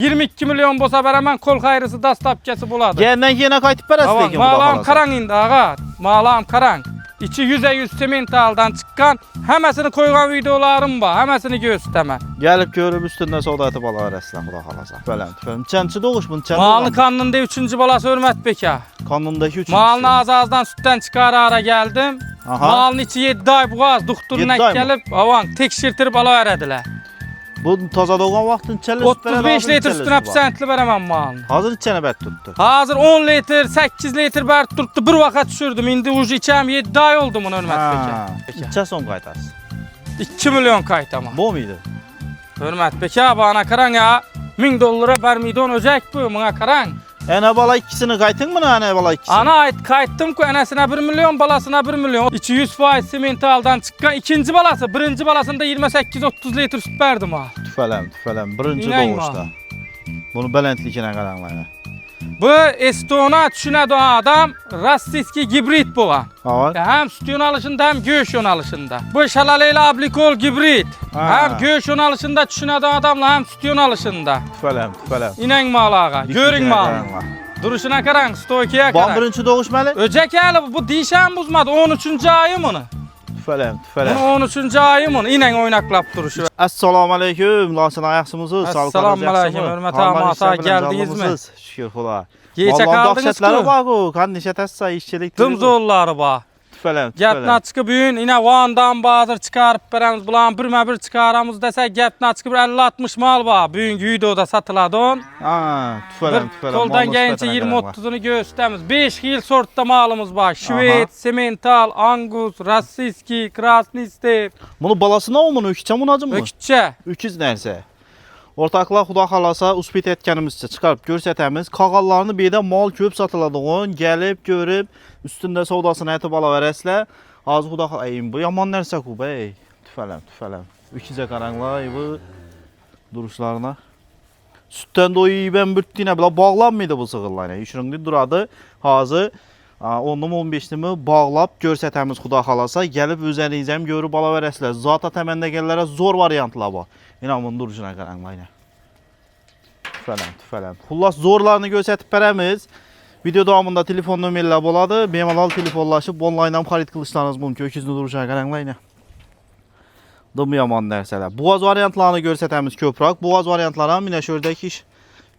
22 milyon bolsa beraman kol hayrısı dastapkesi buladı. Genden yine kaytıp berəs lekin. Malam karan indi ağa. Malam karan. İçi %100 simentaldan çıkan hemesini koygan videolarım var. Hemesini gösterme. Gelip görüp üstünde soda etip ala verəslə xuda xalasa. Fələm. Çənçi doğuş bunu çən. Malını kanında 3. balası Hörmət Beka. Kanındaki 3. Malını az-azdan sütten çıkar ara geldim. Malın içi 7 ay boğaz doktoruna gelip avan tekşirtirip ala verədilər. Bu taza doğan vaxtın çəli 35 litr sütüne pisentli veremem malını. Hazır içene bət tuttu. Hazır 10 litr, 8 litr bert tuttu. Bir vakat düşürdüm. İndi ucu içəm 7 ay oldu bunu Hörmət Beka. İçə son qaytarsın. 2 milyon kaytama. Bu muydu? Hörmət Beka bana karan ya. $1000 vermiyordun öcek bu bana karan. Ana bala ikisini qaytın mı ana bala ikisini? Ana ait kayıttım ki anasına 1 milyon balasına 1 milyon. İçi 100% simentaldan çıkan ikinci balası. Birinci balasında 28-30 litr süt verdim ha. Tüfələm. Birinci İnan doğuşda. Bunu belentlikine qaranlayın. Bu Estona düşünədi adam Rastiski gibrit boğan. Var. Hem süt yonalışında hem göğüş yonalışında. Bu şalaleyla ablikol gibrit. Hem göğüş yonalışında düşünədi adamla hem süt yonalışında. Tüfələm. İnen malağa, görün malı. Duruşuna karan, stokiye karan. Bu birinci doğuş məli? Öcek yani bu dişen buzmadı 13. ayım onu. Tüfələm. Bunu 13. ayım onu inen oynaklap duruşu. Assalamu aleyküm. Lansın ayaksımızı. Assalamu aleyküm. Hörmət amata geldiniz mi? Şükür xula. Geçe kaldınız ki. Var o. Kan neşə təsə işçilik. Dımzolları ba. Tüfələm. Gepna çıkı büyün yine Van'dan bazır çıkarıp beremiz bulan bir çıkaramız desek gepna çıkı 50-60 mal ba. Büyün videoda satıladın. Tüfələm. Koldan gelince 20-30'unu gösterimiz. 5 yıl sortta malımız var. Şvet, Simental, Angus, Rassiski, Krasnistev. Bunu balasına o bunu öküçə munacım mı? Ökütçe. Öküz nərsə. Ortaqlar xuda xalasa uspit etkənimizcə çıxarıb görsətəmiz. Qağallarını birdə mal köp satıladığın gəlib görüb üstündə sodasını ətib ala verəslə. Az xuda xalayım bu yaman nərsə ku bey. Tüfələm. Öküzə qaranlar bu duruşlarına. Sütdən doyu ben bütdiyinə belə bağlanmıydı bu sığırlarına. Üçrüngli duradı. Hazır 10-15-ni bağlab görsətəmiz xuda xalasa. Gəlib özənizəm görüb ala verəslə. Zata təməndəgəllərə zor variantlar var. İnanın duruşuna qaranlayın. Tüfələm. Xullas zorlarını göstərib verəmiz. Video davamında telefon nömrələr boladı. Bemalal telefonlaşıb onlayndan xarid qılışlarınız mümkün. Öküzünü duruşuna qaranlayın. Dım yaman nərsələr. Boğaz variantlarını göstərəmiz köprək. Boğaz variantlara minəşördəki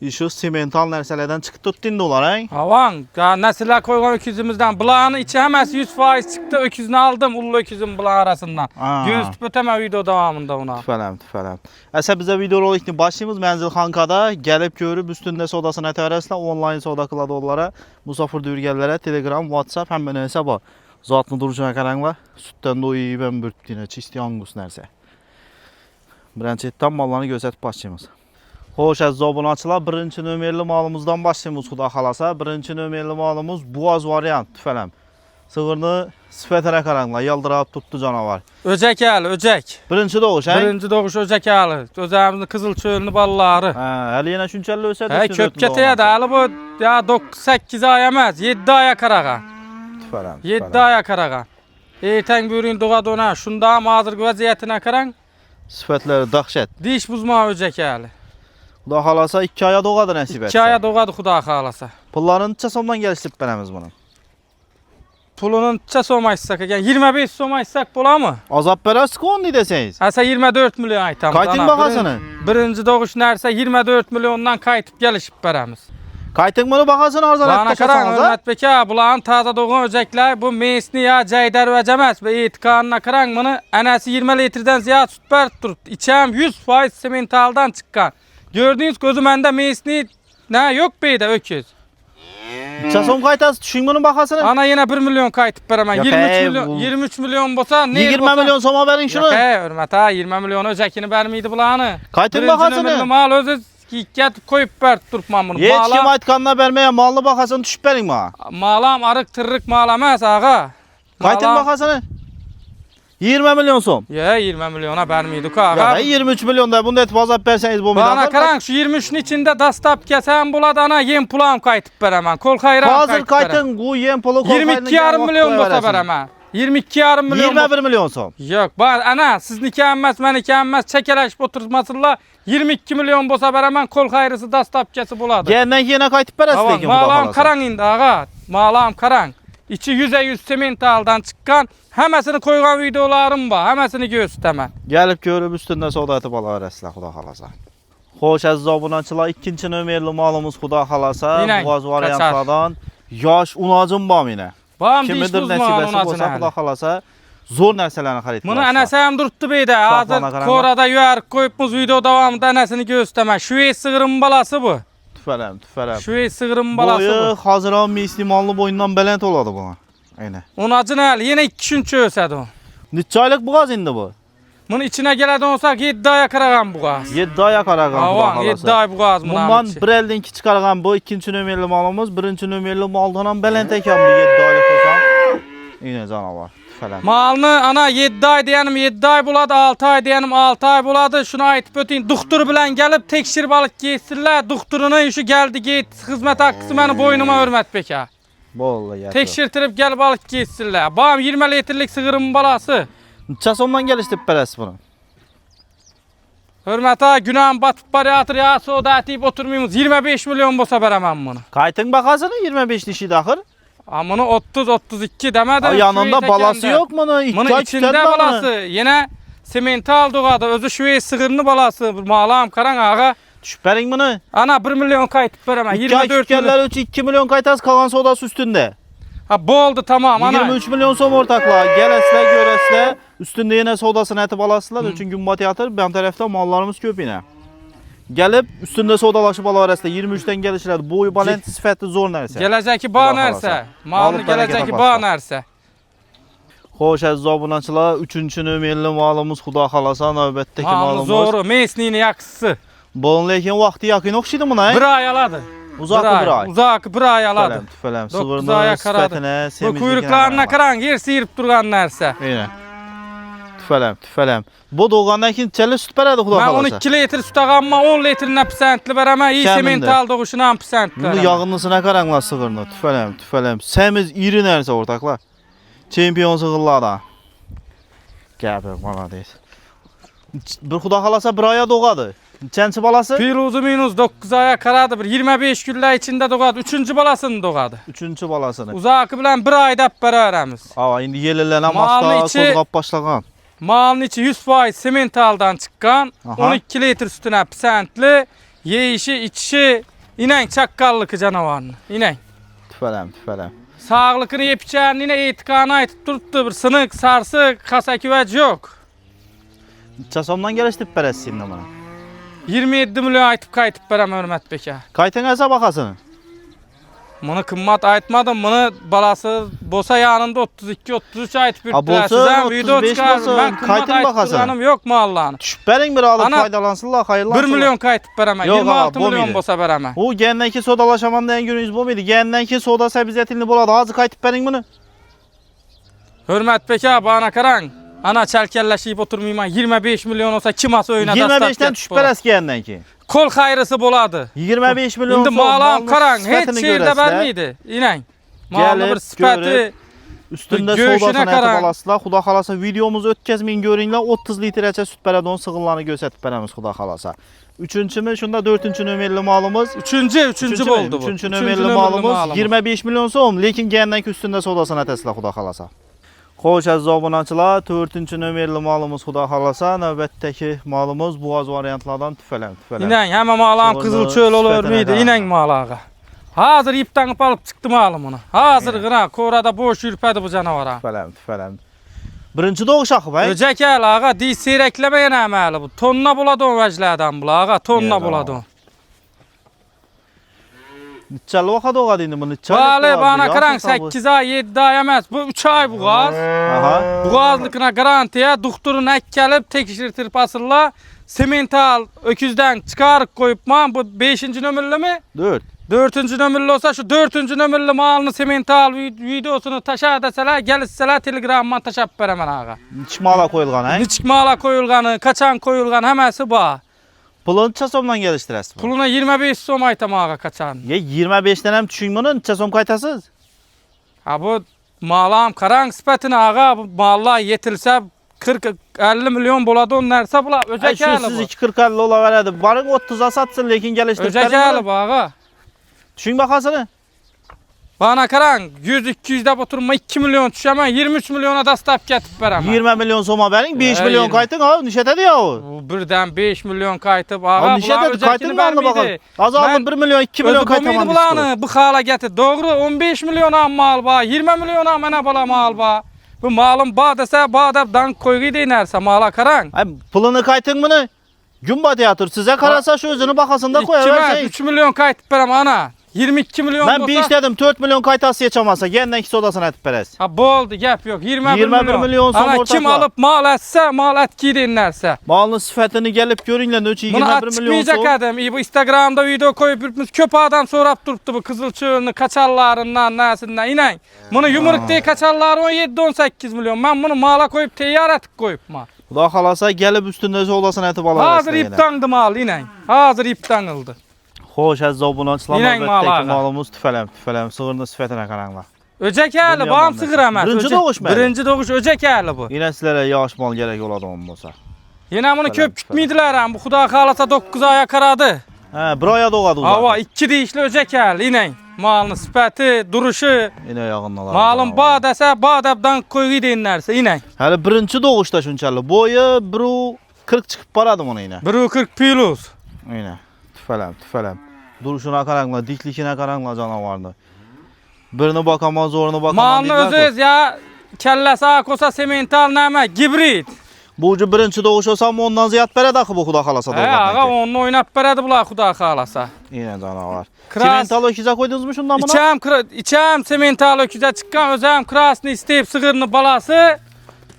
işıq simental nərsələrdən çıxıb tutdun olar. Havan, nesiller koygan öküzümüzden. Bulağını içi hemen 100% çıktı. Öküzünü aldım. Ullu öküzün bulağı arasından. Göğüs öteme video devamında ona. Tüfələm. Əsə bizə video rolikini başlayımız. Mənzil Xankada gəlib görüb üstündə sodasını ətərəslə onlayn soda qıladı onlara. Musafir dürgəllərə Telegram, WhatsApp həm mənə hesaba. Zatını duruşuna qaranla. Sütdən doyu ben bürtdiyinə. Çisti Angus nərsə. Brançetdən mallarını göstərib başlayımız. Hoş əziz abunəçilər, birinci nömrəli malımızdan başlayımız xuda xalasa. Birinci nömrəli malımız Boğaz variant tüfələm. Sığırını sifətərə qaranla, yaldırab tutdu canavar. Öcek əli, öcek. Birinci doğuş, hə? Birinci doğuş öcek əli. Özəmizin qızıl çölünü balları. Həli yenə şünçəlli ösədir. Köpkətəyə də əli bu 9-8 ay əməz, 7 aya qarağa. Tüfələm. 7 aya qarağa. Ertən bürün doğa dona, şunda hazır vəziyyətinə qaran. Sifətləri dahşət. Diş buzma öcek əli. Xuda xalasa 2 aya doğadı nəsib etsə. 2 aya doğadı xuda xalasa. Pullarını neçə somdan gəlişdirib verəmiz bunu? Pulunun neçə soma issak, yəni 25 soma issak bola mı? Azab verərsik onu desəyiz. Həsə 24 milyon aytam. Qaytın baxasını. Birinci doğuş nərsə 24 milyondan qayıtıb gəlişib verəmiz. Qaytın bunu baxasını arzanat taşasanız. Hörmət Beka, buların taza doğan öcəklər bu mesni ya cəydər vəcəməz və etiqanına qıran bunu ənəsi 20 litrdən ziyad süt bərd durub. İçəm 100% simentaldan çıxqan. Gördüğünüz gözü məndə mesni ne yok beydə öküz. Çasom qaytası düşün bunun baxasını. Ana yenə 1 milyon qayıtıb verəmən. 23 milyon bolsa ne? 20 milyon soma verin şunu. Yox, hörmət ha 20 milyon öcəkini vermiydi bulanı. Qaytın baxasını. Mal özü getib koyub bərd durubman bunu. Heç kim aytqanına verməyə malını baxasını düşüb verin bana. Malam arıq tırrıq mal emas ağa. Qaytın baxasını. 20 milyon som. Ya 20 milyona vermiydik ağa. Ya 23 milyon da bunu et bazap verseniz bu milyon. Bana karan şu 23'ün içinde dastap kesen buladı ana yem pulam kaytıp veremem. Kol hayran hazır kaytın bu yem pulu kol 22,5 milyon bolsa veremem. 22,5 milyon. 21 milyon so'm. Yok, bak ana sizniki emmes, meniki emmes, çekeleşip oturmasınlar. 22 milyon bolsa beraman kol hayrısı dastapkesi buladı. Genden yine qaytib berasiz Tamam, lekin Xudo mağlam xolasa. karan indi ağa. Mağlam karan. İçi 100 sementaldan çıkan, hemesini koygan videolarım var. Hemesini göstermem. Gelip görüp üstünde soda etip alaverasizlar Xudo xolasa. Xo'sh aziz obunachilar, ikkinchi nomerli malımız Xudo xolasa. Yine Boğaz variantlardan yosh unacım bor meni. Bam Kimdir diş nasibasi uzman bo'lsa ona Xudo xolasa zo'r narsalarni xarid Bunu qilasiz. anasam durttu beyde. Saplana Hazır karan korada yuvarık koyupmuz video davamında anasını gösterme. Şu sığırın balası bu. Tüfelem. Şu sığırın balası Boyu bu. hazıran mislimanlı boyundan belent oladı buna. Aynen. Onacın hali yine 2 gün çöğsedi o. Neçə aylıq buğaz indi bu? Bunun içine geledi olsak 7 aya kıragan bu gaz. 7 ay qarağan Xudo Avan 7 xolasa. ay bu gaz Bundan bunun içi. bir eldən ki çıxarğan bu ikinci nömerli malımız, birinci nömerli maldan belent ekan bu 7 aylıq olsan. Yine canavar. Tüfelem. Malını ana 7 ay diyenim 7 ay buladı, 6 ay diyenim 6 ay buladı. Şuna aytıp öteyim. Doktor bilen gelip tekşir balık geçsinler. Doktoruna işi geldi git. Hizmet hakkısı beni boynuma hürmet beka. Bolla gətir. Tekşirtirip gel balık geçsinler. Bağım 20 litrelik sığırın balası. Neçə somdan gəlişdi pərəs bunu? Hürmet ağa günahım batıp bariyatır ya soda deyip oturmayımız. 25 milyon bolsa veremem bunu. Qaytın baxasını 25 dişi daxır. Ama bunu 30-32 demedim. Yanında balası yok mu? Bunun içinde balası. Yine simental doğadı. Özü şu sığırını balası. Mağlam karan ağa. Düşüb bəring bunu. Ana 1 milyon kayıtıp veremem. 24 milyon. Gəllər 2 milyon qaytaz qalan sodası üstündə. Ha boldu tamam ana. 23 milyon som ortaqlar. Gələsilər, görəsilər. Üstündə yenə sodasını ətib alasılar. Üçün gün batıyatır. Bəm tərəfdə mallarımız köp yenə. Gəlib üstündə sodalaşıb alaverəsilər. 23-dən gəlişlər. Boyu balent sifətli zor nərsə. Geleceki bağ nerse. Malını Alıp bereket geleceki aparsa. bağ nerse. Xoş əziz abunəçilər, 3-cü nömrəli malımız Xudo xalasa növbətdəki Malını malımız. zoru. Mesnini yakısı. Bunun lekin vaxtı yaxın oxşidir buna. Bir ay aladı. Uzaq bir ay. Uzak bir ay aladı. Tüfələm. Dokuz Sığırını, aya karadı. sifətinə, Bu semizlikine. kuyruklarına karan yer sıyırıp durgan nerse. Yenə. Tüfələm. Bu doğandan ki çəli süt bərədi Xudo Ben xalasa. 12 litre süt ağamma 10 litrine pisentli veremem. İyi Kəmində. semental doğuşuna pisentli Bunu veremem. yağınlısına qaranlar sığırını. Tüfələm. Səmiz iri nərsə ortaqlar. Çempion sığırlarda. Gəbir bana deyil. Bir Xudo xalasa bir aya doğadı. Çənçi balası? Piruzu minus 9 aya karadı bir 25 gülle içinde doğadı. 3. balasını doğadı. 3-cü balasını. Uzakı bilen bir ayda beraberiz. Ava indi yelilənə Malın masda içi- sozqab başlagan. Malın içi 100% sementaldan çıkan. Aha. 12 litre sütüne pisentli. Yeyişi içişi inen çakkallık canavarını. İnen. Tüfələm. Sağlıkını yepçen yine etikanı aytıp duruptu bir sınık sarsı kasa küvec yok. Çasomdan gəlişdi pərəs indi buna. 27 milyon aytıp kaytıp verem Hürmet Beka. Qaytın əsə baxasını. Bunu kımmat aytmadım. Bunu balası bosa yanında 32-33 aytıp Ha, yürüttüler. bolsa Sizden video 35 çıkardım. bolsa Ben kımmat kaytın aytıp bakasın. durganım yok mu Allah'ın? Düşüb bəring bir alıb Ana, faydalansınlar, 1 xeyirlansınlar. milyon kaytıp veremem. Yok, 26 ağa, bu milyon miydi? bosa veremem. O gəndən ki sodalaşamandan en gününüz bu muydu? Gəndən ki soda səbizzətilini boladı. Hazır qaytıb bəring bunu. Hürmet Beka bana karan. Ana çelkelleşip oturmayayım. 25 milyon olsa kim asa oyuna 25-dən düşüb pərəs gəndən ki. Kol hayrısı boladı. 25 milyon İndi soğuk mağlam malının karan. Hiç sifətini şehirde görəsilər. ben miydi? İnen. Malını Gelip, bir sıfatı. görüp, Üstündə Göğüşünə sodasını qaran. ətib alasılar. Xudo xalasa videomuzu ötkəzməyin görünlər. 30 litrəcə süt bərədi onun sığırlarını göstərib bərəmiz Xudo xalasa. Üçüncümüz, şunda 4-cü nömrəli malımız. Üçüncü oldu bu. Üçüncü nömrəli malımız 25 milyon soğum. Lekin gəndən ki üstündə sodasını ətəsilər Xudo xalasa. Xoş əziz abunəçilər, 4-cü nömrəli malımız Xudo xalasa. Növbətdəki malımız boğaz variantlardan tüfələm. İnen hemen mağlam Sonra kızıl çöl olur sifətine muydu? qaran. İnen mağlağa. Hazır ipten alıp çıktı malım onu. Hazır gına korada boş yürpedi bu canavara. Tüfələm. Birinci doğuş axı bəy. Öcek el ağa di seyreklemeyen əməli bu. Tonna buladı o vəclərdən bula ağa. Tonna Yes, buladı o. ağa. Neçəli vaxt doğadı indi bu? Neçəli? Vali bana karan 8 ay 7 ay emez. Bu 3 ay bu gaz. Aha. Bu gazlıkına garantiye doktorun ek gelip tekişirtir pasırla. Semental öküzden çıkarıp koyup man bu 5. nömrlü mi? 4. 4. nömrlü olsa şu 4. nömrlü malını semental videosunu taşa deseler gelişseler telegramman taşap veremen ağa. Çimala qoyulğan, hə? Niçik mala koyulganı, kaçan koyulgan hemesi ba. Pulun neçə somdan gəlişdirəsiz bu? Puluna 25 som aytam ağa kaçan. Ya 25-dən həm düşün bunu, neçə som qaytasız? Ha bu Malam karan sipetine ağa bu mallar yetilse 40-50 milyon boladı on nerse bula Şu öcekeli siz bu. 2.40-50 ola veredi. Barın 30'a satsın lekin geliştirip Öcekeli bu ağa. Düşün bakasını. Bana karan 100-200'de oturma 2 milyon düşemem 23 milyona da stop getip veremem. 20 milyon soma verin 5 He, milyon 20. kaytın ha nişete ya o. Bu birden 5 milyon kaytıp ağa Ha nişete kaytın mı anla bakalım. Az aldı 1 milyon 2 milyon kaytamam. bulanı bu hala getir. Doğru 15 milyon mal ba 20 milyon amına bala mal ba. Bu malım ba dese ba da dank koygu denerse mala karan. Ay pulunu kaytın mı ne? Cumba tiyatır size karasa şu özünü bakasında koyuversin. 3 milyon kaytıp verem ana. 22 milyon Ben bir iş dedim 4 milyon kaytası geçemezse yeniden ikisi odasına etip verez. Ha boldu gap yok 21 21 milyon son ana ortakla. kim alıp mal etse mal etki denerse. Malın sıfatını gelip görünle nöçü Bunu 21 milyon açıkmayacak son. adam. Bu Instagram'da video koyup yürütmüş köp adam sorap duruptu bu kızıl çığırını kaçarlarından nesinden inen. Bunu yumruk diye kaçarlar 17-18 milyon. Ben bunu mala koyup teyyar etip koyup mal. Daha kalasa gelip üstünde odasına etip alıversin. Hazır iptandı mal inen. Hazır iptanıldı. Hoş az zabunançılar İnan malağa. malımız tüfelem sığırını sıfatına karanlar. Öcek Bunu hali bağım yaman sığır emez. Birinci doğuş mu? Birinci doğuş öcek hali bu. Yine sizlere yağış mal gerek oladı olmasa. Yine bunu Falan, köp kütmeydiler hem. Bu Xuda kalasa 9 aya karadı. He buraya doğadı uzak. Hava 2 deyişli öcek hali inen. Malın sıfatı, duruşu. Yine yağınlar. Malın bağ dese bağdabdan koygu deyinlerse inen. Hele birinci doğuşta şunçalı. Boyu bru 40 çıkıp paradım ona yine. 1-40 plus. Yine. Tüfelem. Duruşuna karanla, diklikine karanla canavarını. Birine bakamaz, zoruna bakamaz. Malını öz ya kellesi akosa semental neme gibrit. Bu ucu birinci doğuş olsa mı ondan ziyad bere dakı bu kuda kalasa He ağa onu oynap beredi bula Xuda kalasa. Yine canavar. Kras. Simental ökize koydunuz mu şundan buna? İçem semental öküze çıkan özüm krasını isteyip sığırını balası.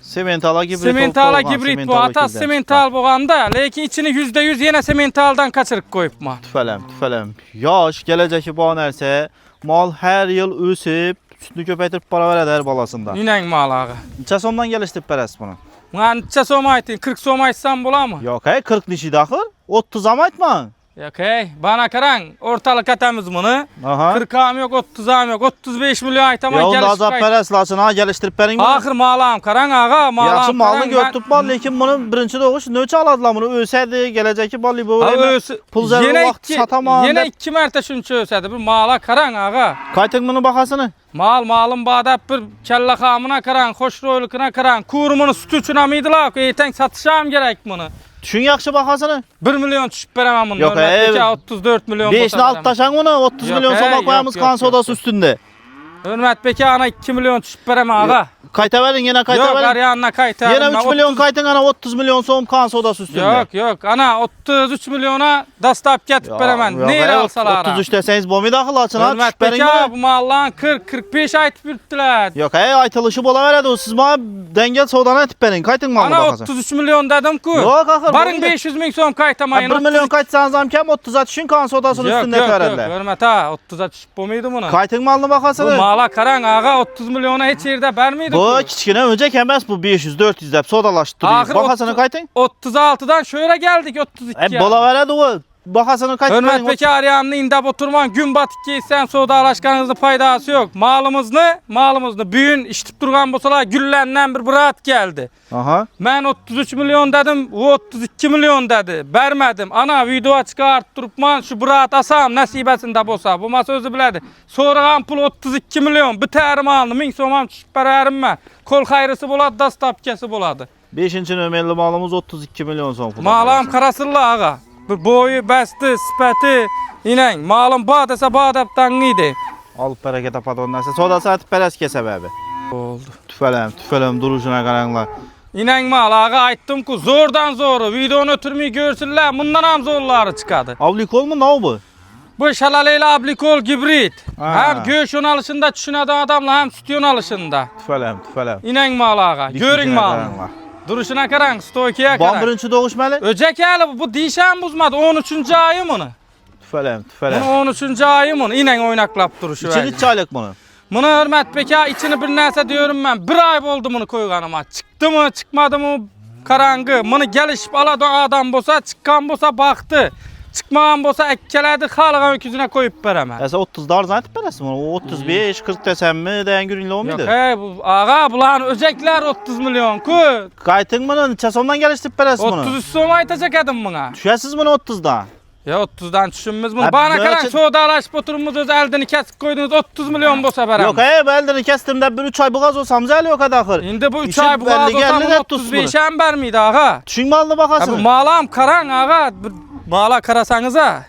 Sementala gibrit. Sementala gibrit bu. Ata semental boğanda. Lekin içini %100 yine sementaldan kaçırıp koyup mal. Tüfelem. Yaş gelecek bu nerse mal her yıl üsüp sütünü köpeytirip para ver eder balasında. İnen mal ağa. Neçə sondan geliştirip beres bunu? Lan neçə som aytın? 40 som aytsan bula mı? Yok 40 nişi daxil. 30 am aytma. Yok bana karan ortalık atamiz bunu. Aha. 40 am yok 30 am yok 35 milyon aytaman Ya onda gelişip azap ayt. beres lasın ha geliştirip berin bunu. Ahır malam karan ağa malam. Yaxşı malını karan, götürüp bal lekin bunu birinci doğuş nöçə aladılar bunu ölsədi geləcəki bal bu pul zərri vaxt satamam. Yine 2 mərtə şunçu ölsədi bir mala karan ağa. Qaytın bunu baxasını. Malım badap bir kella xamına karan, xoş roylukuna karan, kurumunu sütü üçün amıydılar. Eyten satışam gerek bunu. Düşün yaxşı baxasını. 1 milyon düşüp veremem bunu. Yok, Hörmətli 34 milyon. 5'ini alt taşan bunu 30 Yok, milyon soma yok, koyamız yok, kan yok, sodası yok. üstünde. Hörmət beki ana 2 milyon düşüp veremem ağa. Kayta verin yine kayta Yok verin. aryanına kayta. Yine 3 milyon kaytın ana 30 milyon som kan sodası üstünde. Yok ana 33 milyona dastap getip veremem. Neyle alsalar? 33 deseniz bomi daxil açın ha. Hörmət Düşüp verin beki bunu. bu mallan 40-45 aytıp yürüttüler. Yok aytılışı bola veredi o siz bana dengel soğudan etip verin. Kaytın malını Ana baxasın. 33 milyon dedim ki. Yok axır. Barın 500 min son kaytamayın. 1 milyon kaytsanız amkem 30'a düşün kan sodasının üstünde törediler. Hörmət ha 30'a düşüp bu muydu bunu? Kaytın malını Bu baxasını. mala karan ağa 30 milyona hiç yerde vermiydi Bu ki. kiçkine önce kemes bu 500-400 dep sodalaştırıyor. Ahır Baxasını 30 kaytın. 36'dan şöyle geldik 32'ye. Bola veredi o. Baxasını kaytın. Hörmət beki arayanını indab oturman gün batık giysen sodalaşkanınızın faydası yok. Malımızını büyün iştip durgan bolsalar güllenden bir bırat geldi. Aha. Ben 33 milyon dedim, o 32 milyon dedi. Vermedim. Ana video çıkart durupman şu bırat asam nasibesinde bolsa. Bu masa özü biledi. Sonradan pul 32 milyon. Biterim alını. Min somam düşüp vererim ben. Kol hayrısı boladı, dastapkesi boladı. 5-ci nömerli malımız 32 milyon son. Malam karasılla ağa. Bir boyu, bəsti, sifəti, inen. Malım bağ dese bağdaptan idi. Alıp bereket apadı nəsə. Sodası atıb beres kesə bəbi. Oldu. Tüfələm duruşuna qaranlar. İnen mal ağa aytdım ki zordan zoru. Videonu ötürmeyi görsünler. Bundan ham zorları çıkadı. Avlik olma ne bu? Bu şalaleyla ablikol gibrit. Ha. Hem göğüş alışında düşüneden adamla hem sütyon alışında. Tüfələm. İnen mal ağa. Görün mal. Duruşuna karan, stoikiye Ban karan. birinci doğuşmalı. Öcek hali bu dişen buzmadı. 13. ayı bunu. Tüfələm. Bunu 13. ayı bunu. İnen oynaklap duruşu İçini verdi. çaylık bunu. Bunu hürmet beka içini bir nərsə diyorum ben. Bir ay oldu bunu koyğanıma. Çıktı mı çıkmadı mı karangı. Bunu gelişip aladı adam bolsa çıkan bolsa baktı. Çıkmagan bolsa ekkeledi halıgan öküzüne koyup beremem. Esa 30 da arzan etip beresin bunu. 35 40 desem mi deyen gürünle Yok olmaydı. bu ağa bulan öcekler 30 milyon ku. Kaytın bunu neçe somdan geliştirip beresin bunu. 33 som aytacak edim buna. Düşesiz bunu 30'dan. Ya 30'dan düşünmüz bunu. Ha, Bana böyle karan çı- soğudalaşıp oturumuz öz eldini kesip koydunuz 30 milyon bolsa beremem. Yok beldini kestim de 1-3 ay bu gaz olsam zəli yok adakır. Indi bu 3 İşi ay bu belli kadar geldi olsa de 35 en vermiydi ağa. Düşün malını Ha bu bakasın. malam karan ağa. Mala karasanız ha.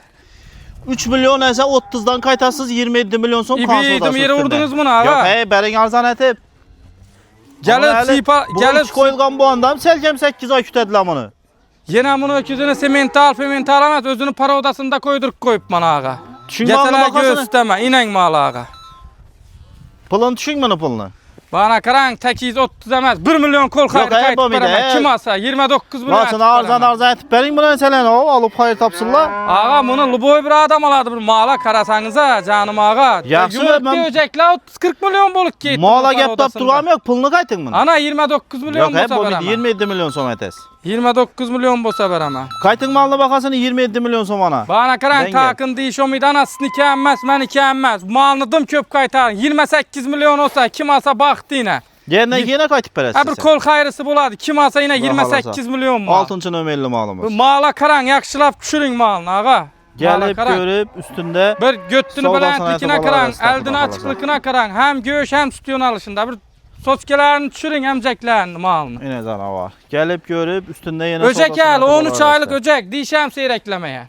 3 milyon ese 30'dan kaytasız 27 milyon son İbi kan yedim sodası yere üstünde. vurdunuz bunu ağa. Yok berin arzan etip. Gelip sipa Bu gelip iç koyulgan bu andam selkem 8 ay kütediler bunu. yine bunu öküzünü semental alamaz özünü para odasında koydurup koyup bana ağa. Düşün malını Geseler bakasın. gösteme inen mal ağa. Pılını düşün bunu pılını. Bana karan 830 emez 1 milyon kol hayır Yok, kayıt bu bir de, veremem. Kim alsa 29 milyon. Lan sana arzan etip berin bunu mesela o alıp hayır tapsınlar. Ağa bunu luboy bir adam aladı bir mala karasanıza canım ağa. Yaxşı, Yumruk ben- diyecekler 30-40 milyon bolup gitti. Mala gep tap durgam yok pılını kaytın bunu. Ana 29 milyon Yok bolsa bu bir veremem. 27 milyon som etes. 29 milyon bolsa veremem. Kaytın malını bakasın 27 milyon som ana. Bana karan Denge. takın diyiş o muydu anasını iki emmez ben iki emmez. Malını dım köp kaytar 28 milyon olsa kim alsa baktı yine. Yine kaytıp beresin. Ha bir kol hayrısı buladı kim alsa yine 28 milyon mal. 6. nömerli malımız. Mala karan yakşılap düşürün malını ağa. Mala Gelip karan. görüp üstünde Bir göttünü Soldan belentlikine sana karan, estağfurullah, eldini estağfurullah. açıklıkına karan. Hem göğüş hem sütyon alışında bir soskelerini düşürün emceklerini malını. yine canavar. Gelip görüp üstünde yine Öcek el 13 aylık öcek dişem seyreklemeye.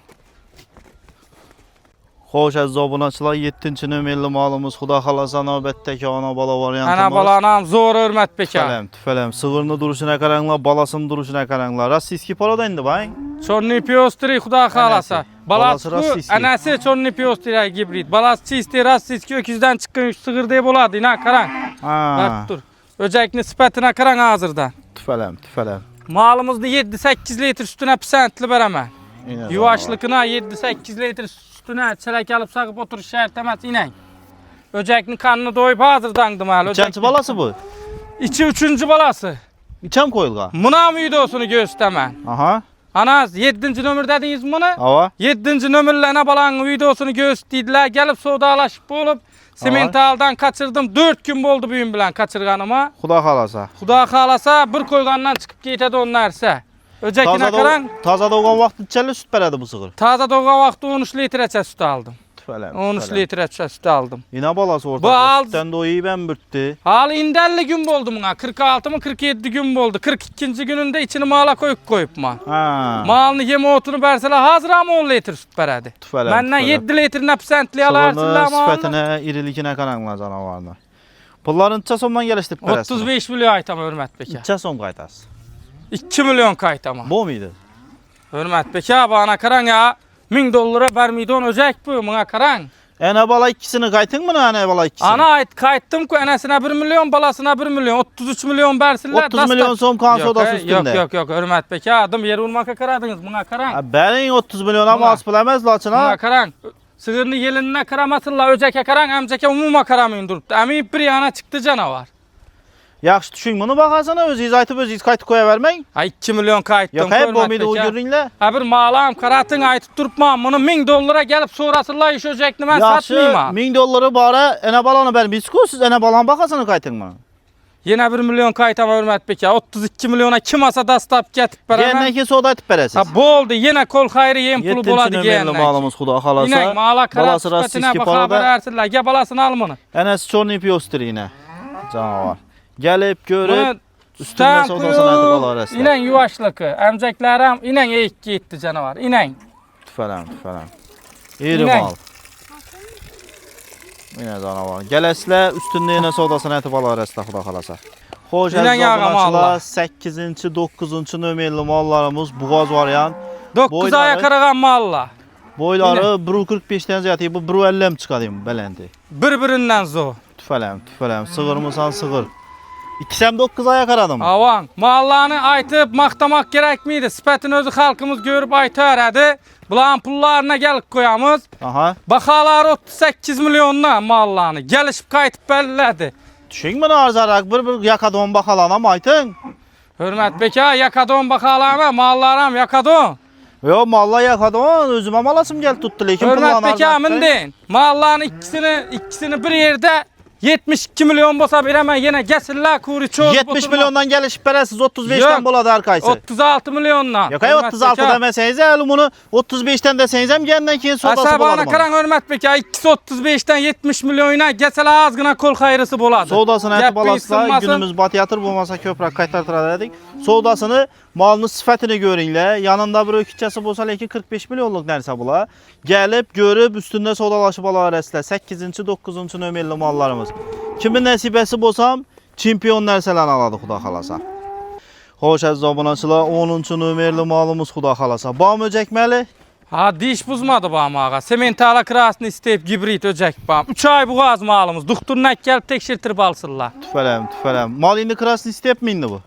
Hoş aziz obunaçılar 7. nömerli malımız Xuda xalasa növbətdəki ana bala variantımız. Ana balanam zor hürmet beka. Tüfələm. Sığırını duruşuna qaranlar, balasını duruşuna qaranlar. Rossiyski poroda indi bay. Çorni piostri xuda xalasa. Balası Balası rossiyski. anası çorni piostri gibrid. Balası çisti rossiyski öküzden çıkın sığır diye boladı ina karan. Ha. Bak dur. Öcekni sipetine karan hazırdan. Tüfələm. Malımızda 7-8 litre sütüne pisentli veremem. Yine Yuvaşlıkına 7-8 litre sütüne çelek alıp sakıp oturuş şart emez inen. Öceknin kanını doyup hazırdandı mal. Çənçi balası bu. İçi 3. balası. İçəm koyulğa. Mına videosunu göstermen. Aha. Anaz 7. nömür dediniz bunu. Ava. 7. nömürlerine balanın videosunu gösterdiler. Gelip sodalaşıp olup sementaldan kaçırdım. 4 gün oldu büyüm bilen kaçırganıma. Xuda xalasa. Xuda xalasa bir koygandan çıkıp giytedi onlarsa. Öcekine karan Taza doğan vaxt içəli süt bərədi bu sığır. taza doğan vaxtı 13 litre süt aldım. Tüfələm. 13 litre süt aldım. Yine balası orta. Bu al- Sütdən də o iyi ben bürttü. Hali indelli gün oldu buna. 46 mı 47 gün oldu. 42. gününde içini mala koyup mal. Ha. Malını yeme otunu verseler hazır ama 10 litre süt veredi. Tüfələm. Benden 7 litre nepsentli alarsınlar Sığırını, malını. sifətinə, irilikine qaranlar canavarına. Pulların neçə somdan gəlişdirib bərəsin? 35 milyon aytam hürmet beka. Neçə som qaytas? 2 milyon kaytama. Bu muydu? Hürmet beka bana karan ya. 1000 dolara vermiydi on öcek bu bana karan. Ene bala ikisini qaytın mı ene bala ikisini? Ana ait kayıttım ki enesine 1 milyon balasına 1 milyon 33 milyon versinler. 30 milyon som kan sodası üstünde. Yok hürmet beka adım yer olmaka karadınız bana karan. Ha, benim 30 milyona Buna- mas bilemez laçın Buna ha. karan. Sığırını yelinine karamasınlar öceke karan emceke umuma karamayın durup. Emi bir yana çıktı canavar. Yaxşı düşün bunu baxasana özünüz aytıp özünüz qaytı koya vermeyin. Ay 2 milyon kayıttım. Yok hep bu miydi o görünle. Ha bir malam karatın aytıp durupma bunu 1000 dolara gelip sonrasıyla iş öcekni ben satmayayım Yaxşı ha. 1000 dolları bara ene balanı ben biz siz ene balan baxasana qaytın mı? Yine 1 milyon kayıtama hürmet beka 32 milyona kim asa dastap getip Gene beraber. ki soda aytıp beresiz. Ha bu oldu yine kol hayri yem pulu 7. buladı nömerli giyenler. malımız Xuda xalasa. İnek mala karat Balası süpetine rossiyski bak haber poroda. ersinler. Gel balasını al bunu. Enes çorni piyostur yine. Canavar. Gelip görüp Bunu üstünden üstten sodasını aytıp koyup alar inen yuvaşlıkı. Emceklerim inen eğik gitti canavar. İnen. Tüfələm. İri İnek. mal. Yine canavar. Gələsilə üstündə yenə sodasını aytıp alar əslə Xuda xalasa. Xoş İnek yağı əzizlər, mallar. 8-ci, 9-cu nömerli mallarımız Buğaz variant. 9 Boyları- aya karagan malla. Boyları 1.45-dən ziyatı bu 1.50 çıxadım beləndi. Birbirinden zor. Tüfələm. Sığırmısan sığır. 2-9 aya qaradım. Avan. Mallarını aytıp maktamak gerek miydi? Sipetin özü halkımız görüp aytaradı. Bulan pullarına gelip koyamız. Aha. Bakalar 38 milyonla mallarını. Gelişip kayıtıp belirledi. Düşün bunu arzarak bir yakadon baxalana mı aytın? Hürmet beka yakadon bakalama mallarım yakadon. Yo malla yakadı on özüme malasım geldi tuttu lekin Hörmət pullarını bekamın deyin. Malların ikisini bir yerde 72 milyon bolsa berəmən yenə gəsirlər kuri çoğuz 70 milyondan gelişip beresiz 35'ten Yok. boladı arkaysı. 36 milyondan. Yok ay 36 demeseniz ya bunu 35'ten deseniz hem kendinden keyin sodası Asa bana boladı. karan hörmət beka 235'ten 70 milyonuna gəsələr azgına kol xayrısı boladı. Soğudasını eti balasla günümüz batı yatır bulmasa köprak kaytartıra dedik. Soğudasını malını sıfatını görünle yanında bir ökütçesi bolsa lekin 45 milyonluk nerse bula. Gelip görüp üstünde sodalaşıp ala resle 8. 9. nömerli mallarımız. Kimin nesibesi bolsam çempion nerseler aladı xuda xalasa. Hoş əziz abunəçilər 10. nömerli malımız xuda xalasa. Bam öcəkməli? Ha diş buzmadı bağım ağa. Sementala krasını isteyip gibrit öcek bağım. 3 ay bu gaz malımız. Doktoruna gelip tekşirtirip alsınlar. Tüfələm. Mal indi krasını istəyib mi indi bu?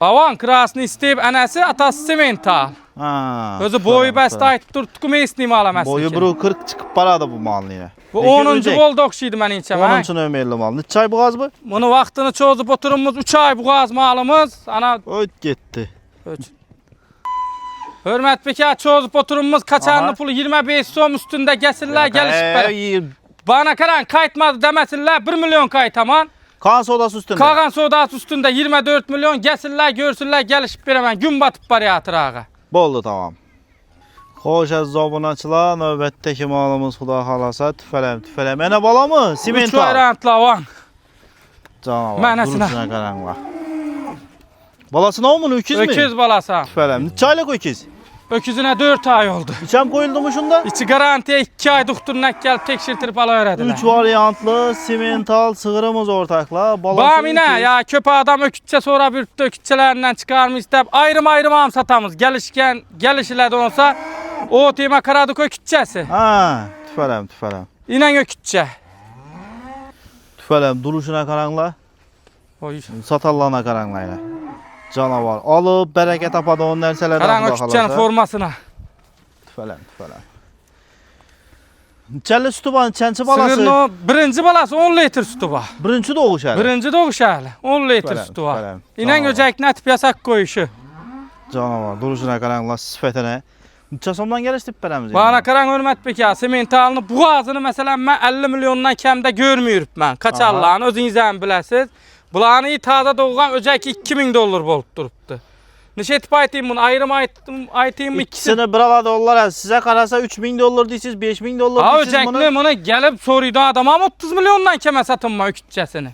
Baban krasını isteyip anası atası semental. Ha. Özü boyu bəstə aytıb durtku mesni mala məsəl. Boyu buru 40 çıxıb paradı bu malın yine. Bu 10-cu gol dokşuydu mən içəm. 10. nömerli mal. Neçə ay bu qaz bu? Bunu vaxtını çözüb oturumuz 3 ay bu gaz malımız. Ana Öt getdi. Hörmət beka çözüb oturumuz kaçanlı Aha. pulu 25 som üstündə gəsirlər gəlişib belə. Bana karan kayıtmadı deməsinlər 1 milyon kayıtaman. Kan sodası üstünde. Kağan sodası üstündə 24 milyon gəsirlər görsünlər gəlişib berəmən gün batıb barıyatır ağa. Boldu tamam. Xoş əziz abunəçilər, növbətdəki malımız xuda xalasa tüfələm. Mənə bala mı? 3 Simental. varyantla van. Canavar. Mənəsinə. Duruşuna qaranla. Balasına o mu? Öküz mü? Öküz balası. Tüfələm. Neçə aylıq öküz? Öküzünə 4 ay oldu. İçəm qoyuldu mu şunda? İçi garantiya 2 ay doktoruna gəlib tekşirtirib ala öyrədilər. 3 varyantlı simental sığırımız ortakla. Balası Bamine öküz. ya köpə adam ökütçə sonra bir ökütçələrindən çıxarmı istəb ayrım am satamız. Gəlişkən gəliş elədi olsa o tema karaduk ökütçəsi. Ha, tüfələm. İnən ökütçə. Tüfələm duruşuna qaranla. Oy. Satallana qaranla ilə. Canavar. Alıb bərəkət apadı onun nərsələrdən Karan ökütçənin formasına. Tüfələm. Neçəli sütü var, neçənci balası? Sığırın o birinci balası 10 litr sütü var. Birinci doğuş hələ. Birinci doğuş hələ 10 litr Tüfələm, sütü var. tüfələm. İnən Canavar. öcək nətib yasak qoyuşu. Canavar. Duruşuna qaranla sifətinə. Neçə somdan gəlişdi bərəmiz? Bana karan hörmət beka sementalını bu ağzını məsələn mən 50 milyondan kəmdə görməyirəm mən. Kaçarlarını özünüzdən biləsiz. Bulanı taza doğulan öcəki 2000 dollar olub durubdu. Neçə etib aytayım bunu aytayım ikisini. İkisini bir ala dollar sizə qarasa 3000 dollar deyirsiniz, 5000 dollar Ha deyirsiniz öcəkli bunu gəlib soruydu adama 30 milyondan kəmə satınma o kütçəsini.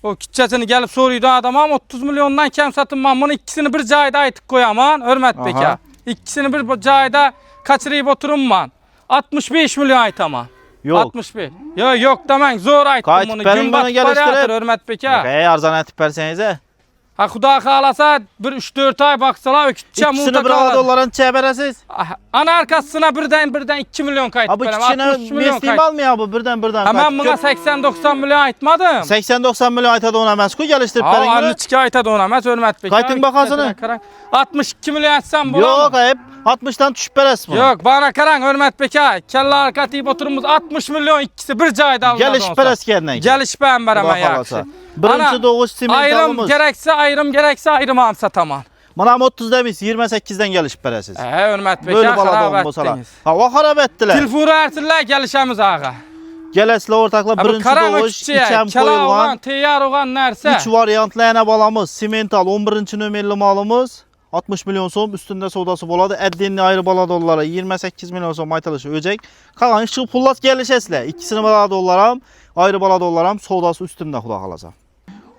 O kütçəsini gəlib soruydu adama 30 milyondan kəm satınma bunu ikisini bir cayda aytıb qoyaman hörmət beka. Aha. İkisini bir cayda kaçırıb oturumman. 65 milyon aytama. Yox. 65. Yok demən zor aytdım Qayıt bunu. bərin Gün bana batıb gəlişdirib. barıyatır hörmət beka. Ey arzan etib bərsənizə. Ha xuda xalasa bir 3-4 ay baxsalar ökütçə İkisini bir ala dolların çəbərəsiz. Ana arkasına birdən 2 milyon kayıt Ha bu verəm. ikisini 60 milyon mesleğim kayıt. almıyor bu birdən. Hemen buna 80-90 milyon aytmadım. 80-90 milyon aytadı ona məsku gəlişdirib Ha bərin anı günü. çıkı ayta da ona məs hörmət beka. Qayıtın baxasını. 62 milyon etsəm bulamam. Yox ayıb 60'dan düşüb bərəs bu. Yok bana karan hörmət beka. Kelle arka deyib oturumuz 60 milyon ikisi bir cayda alınır. Gəlişib bərəs kəndən. Geliş ben veremem yaxşı. Birinci doğuş Ayrım simentalımız. gerekse ayrım amsa tamam. Manam 30 demiş 28'den gelişib bərəsiz. Hörmət Böyle beka baladan xarab olmasalar. etdiniz. Hava xarab etdilər. Tilfuru ərtirlər gəlişəmiz ağa. Gələsilə ortakla Bu birinci karan doğuş ökütçüyə, içəm kela olan, qoyulğan teyyar olan nərsə. 3 variantlı ənə balamız, simental 11-ci nömerli malımız 60 milyon som üstündə sodası boladı. Əddinli ayrı bala dollara 28 milyon som aytılışı öcək. Qalan işıq pullat gəlişəsilə. İkisini bala dollaram, ayrı bala dollaram, sodası üstündə xuda xalasa.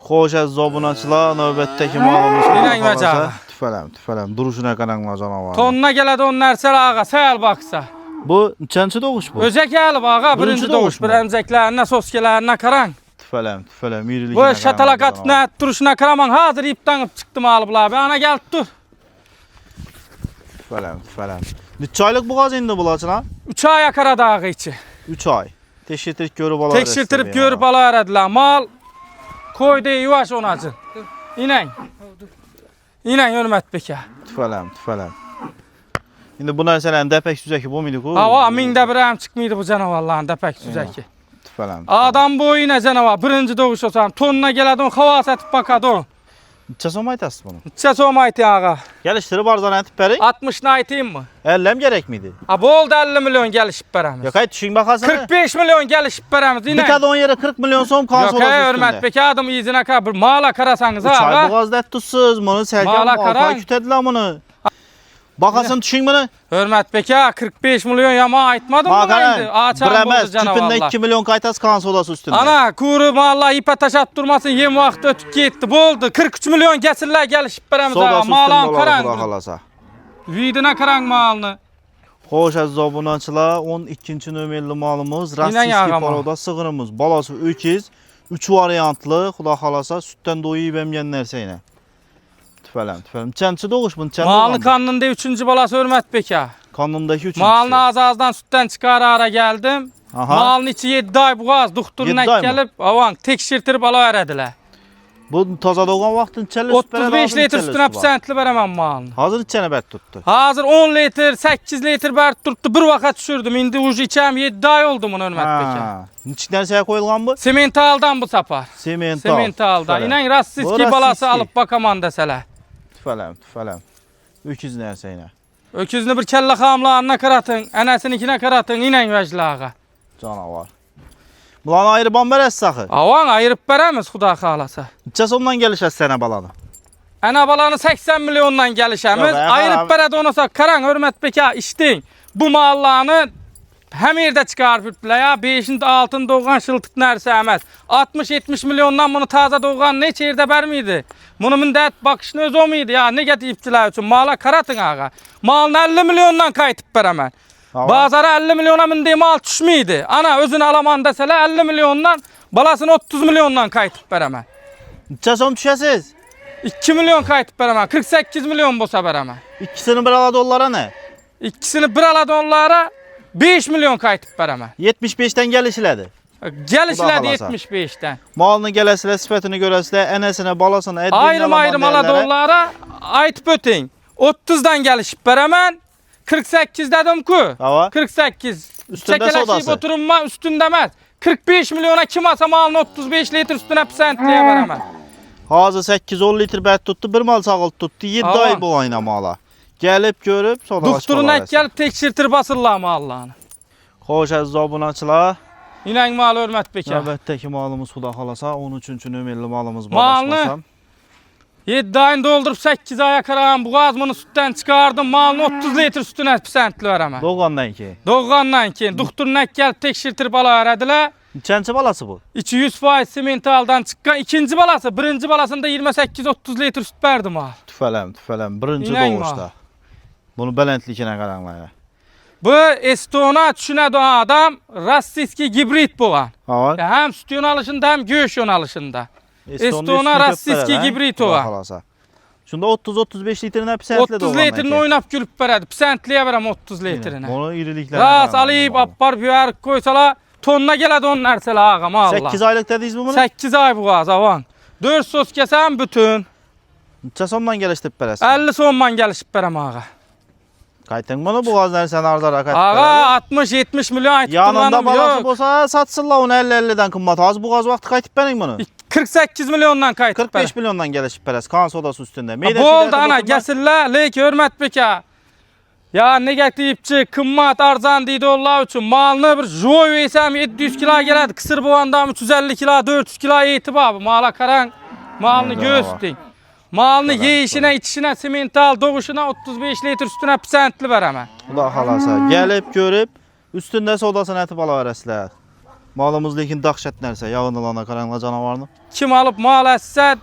Xoş əziz abunəçilər, növbətdəki malımız İnən vəcə. Tüfələm. Duruşuna qaranla canavar. Tonuna gələdi on nərsəl ağa, səyəl baxsa. Bu neçənci doğuş bu? Özək gəlib ağa, Birinci birinci doğuş doğuş. mu? Bir əmzəklərinə, soskələrinə karan. Tüfələm. İriliklə. Bu şatalaqatına, duruşuna karaman hazır iptanıb çıxdım alıblar. Ana gəlib dur. Tüfələm. Neçə aylıq bu qaz indi bulaçına? 3 aya karada ağı içi. 3 ay. Tekşirtirib görüb ala. Tekşirtirib görüb ala ərədilər. Mal koydu yuvaş onacın. İnən. İnən hörmət beka. Tüfələm. İndi bu nərsələrin dəpək süzəki bu muydu bu? Hava mində bir əm çıxmıydı bu canavarların dəpək süzəki. Tüfələm. Adam boyu nə canavar. Birinci doğuş olsam tonuna gələdi on hava satıb bakadı on. Neçə som aytasız bunu? Neçə som aytı ağa? Geliştirip arzan etip beri. 60 aytayım mı? 50 gerek miydi? Ha boldu 50 milyon gelişip beremiz. Yok hayır düşün bakasana. 45 milyon gelişip beremiz Bir yine. kadın yere 40 milyon som kan Yok sodası üstünde. hürmet beki adım izine ka bir mala karasanız Çay ağa. boğazda et tutsuz. Bunu selken Mala alpay karan. kütediler bunu. Bakasın düşün bunu. Hürmet beki ağa 45 milyon yama aytmadım mı indi? Ağaçan Bremez. boldu Tüpünde canavarlar. 2 milyon kaytas kan sodası üstünde. Ana kuru malla ipe taşat durmasın yem vakti ötüp gitti boldu. 43 milyon kesirler gelişip beremiz ağa. Sodası üstünde Malan olar karan. kula kalasa. Vidine karan malını. Hoş aziz abunançılar 12. nömerli malımız İnan Rastiski yağama. paroda sığırımız. Balası ökiz. 3 variantlı. Kula kalasa sütten doyuyup emgenlerse yine. Tüfelem. Çençi doğuş bunu çençi Malını kanında 3. balası hürmet beki ağa. Kanındaki 3. Malını ağzından sütten çıkar ara geldim. Aha. Malın içi 7 ay boğaz. Doktoruna 7 ay mı? gelip avan tekşirtirip ala verediler. Bu taza doğan vaktin çelle 35 litre üstüne pisentli veremem malını. Hazır içene bet tuttu. Hazır 10 litre 8 litre bert tuttu bir vakat düşürdüm. Indi ucu içem 7 ay oldu bunu hürmet peki. İçinden şeye koyulgan bu? Sementaldan bu sapar. Semental. Sementaldan. İnan Bu rassiski rassiski. balası alıp bakaman deseler. Tüfelem. Öküz nerse yine. Öküzünü bir kelle kamlağına karatın. Anasınınkine karatın. İnan veclağa. Canavar. Bulan ayrı bamber sakı. Avan ayırıp veremiz Xuda xalasa. İçe sondan gelişe sene balanı. Ana balanı 80 milyondan gelişemiz. Yok, Ayırıp beredi onasa karan hürmet beka iştin. Bu mallarını hem yerde çıkarıp bile ya 5'inde altın doğan şıltık nerse emez. 60-70 milyondan bunu taze doğan ne yerde vermiydi? Bunu mindet bakışını öz o muydu ya ne getiriptiler için mala karatın ağa. Malını 50 milyondan kayıtıp veremez. Bazara 50 milyona mindiği mal düşmeydi. Ana özünü alaman deseler 50 milyondan balasını 30 milyondan kayıtıp veremez. İçe son düşesiz. 2 milyon kayıtıp veremez. 48 milyon bosa veremez. İkisini bir ala dolara ne? İkisini bir aladı onlara 5 milyon kayıtıp veremez. 75'ten gelişiledi. Gelişler halasa. 75'ten. Malını gelesile, sifetini göresile, enesine, balasına, eddiğine Ayrım aladı onlara aytıp ötün. 30'dan gelişip veremen. 48 dedim ki. Hava. 48. Üstünde Çekeleşip sodası. oturma üstündemez. 45 milyona kim asa malını 35 litre üstüne pisentliye veremez. Hazır 8-10 litre bet tuttu, bir mal sağıl tuttu, 7 Hava. ay bu ayna mala. Gelip görüp sodalaşmalar. Doktoruna gelip tekşirtir basırlar mallağını. Hoş aziz abunançılar. İnan mal hürmet bekar. Növbətdəki malımız Xuda xalasa 13. nömerli malımız Malını başlasam. 7 ayını doldurup 8 aya karan bu gazmını sütten çıkardım. Malını 30 litre üstüne pisentli veremez. Doğandan ki. Doğandan ki doktoruna gelip tekşirtir bala verediler. Neçənci balası bu? 200% simentaldan çıkan ikinci balası. Birinci balasında 28-30 litre süt verdim ha. Tüfələm. Birinci İnan doğuşda. Bunu belentlikine qaranlaya. Bu Estona düşünə doğan adam rassiski gibrit boğan. Hava. Hem süt yonalışında hem göğüş yonalışında. Estona rassiski gibrit oğa. Şunda 30-35 litrini pisentli 30 litrini oynap gülüp veredi. Pisentliye verem 30 litrini. Bunu iriliklerine Ras alayıp appar bir koysala tonuna geledi onun ersele ağam Allah. 8 aylık dediyiz bu bunu? 8 ay bu gaz avan. 4 sos kesem bütün. Neçə sondan geliştirip beresin? 50 sonman gelişip verem ağa. Kaytın bunu bu gazları sen arzara kaytıp Ağa 60-70 milyon aytıp yanında kullanım balası yok. bolsa satsınlar onu 50-50'den kımmat. Az bu gaz vakti kaytıp benim bunu. 48 milyondan kaytıp 45 milyondan gelişip beres. Kan sodası üstünde. Bu oldu ana gesirler leki hürmet beka. Ya negatifçi kımmat arzan deydi Allah için malını bir joy veysem 700 kilo geledi. Kısır bu anda 350 kilo 400 kilo eğitip abi. Mala karan malını göğüstün. Malını yeyişine içişine simental doğuşuna 35 litre üstüne pisentli veremem. Xuda xalasa gelip görüp üstünde sodasını etip ala veresler. Malımız lekin dahşet nerse yağınılana karanla canavarını. Kim alıp mal etse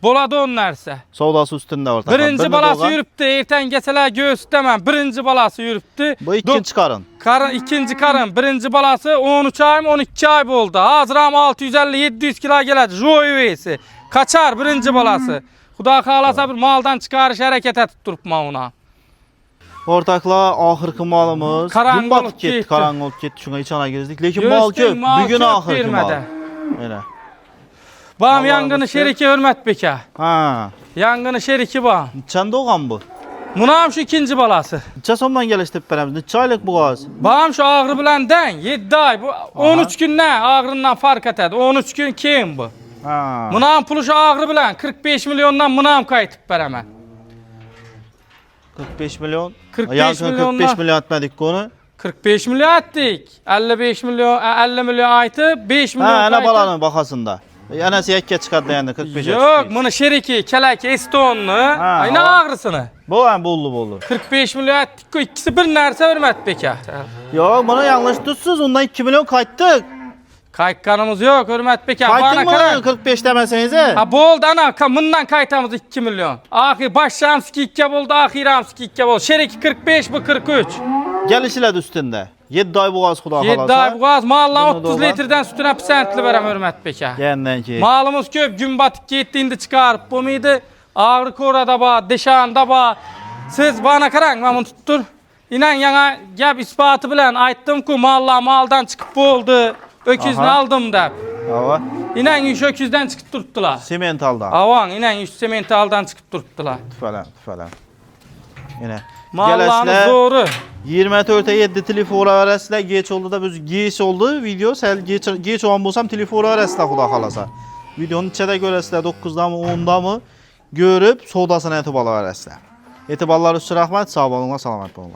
boladı on nerse. Sodası üstünde orta. Birinci balası yürüptü erten geçeler göğüs demem. Birinci balası yürüptü. Bu ikinci çıkarın. İkinci karın birinci balası 13 ay mı 12 ay oldu. Hazıram 650-700 kilo geledi. Joy üyesi. Kaçar birinci balası. Xuda xalasa bir maldan çıkarış hareket etip durupma ona. Ortakla ahırkı malımız. Karanlık Gün batıp getdi. gitti. Karanlık gitti. Şuna içana girdik. Lekin mal köp. Bugün ahırkı mal. Öyle. Bağım yangını şeriki hürmet beka. Ha. Yangını şeriki bağım. Neçən doğan bu? Munam şu ikinci balası. Neçə sondan geliştirip beremiz? Neçə aylıq bu gaz? Bağım şu ağrı bilen den 7 ay. Bu 13 gün ne ağrından fark etedi. 13 gün kim bu? Ha. Mınam pulu şu ağrı bilen 45 milyondan mınam kaytıp veremem. 45 milyon. 45 Yankın milyondan. 45 milyon etmedik konu. 45 milyon ettik. 55 milyon, 50 milyon aytı, 5 milyon Ha, ana kaytı. balanın bakasında. Anası yekke çıkardı yani 45 Yok, bunu şeriki, kelaki, estonlu. Ayna o. ağrısını. Bu hem buldu. 45 milyon ettik. İkisi bir nerse vermet beka. Yok, bunu yanlış tutsuz. Ondan 2 milyon kayttık. Kayıkkanımız yok, hürmet beka. Kayttın Bana karan. mı 45 demesenize? Ha boldu ana, bundan kaytamız 2 milyon. Ahir başlamski 2 boldu, ahiramski 2 boldu. Şeriki 45, bu 43. Gelişiler üstünde. 7 ay boğaz kuda 7 kalasa. ay boğaz, mallan Bunu da 30 olan. litreden sütüne pisentli verem hürmet beka. Yenden ki. Malımız köp, gün batık gittiğinde çıkarıp bu muydu? Ağrı korada ba, deşanda ba. Siz bana karan, ben bunu tuttur. İnan yana gap ispatı bilen ayttım ki maldan çıkıp oldu. Öküzünü Aha. aldım da. Hava. İnan yüz öküzden çıkıp durttular. Simentaldan. Avan inan yüz sementaldan çıkıp durttular. Falan. Yine. Mallarımız doğru. 24'e 7 telefon arasında geç oldu da biz geç oldu video sel geç olan bolsam telefon arasında xuda xalasa. Videonun içədə görəsizlər 9-da mı 10-da mı görüb sodasını etibarlar arasında. Etibarlar üstü rəhmət, sağ olun, salamat olun.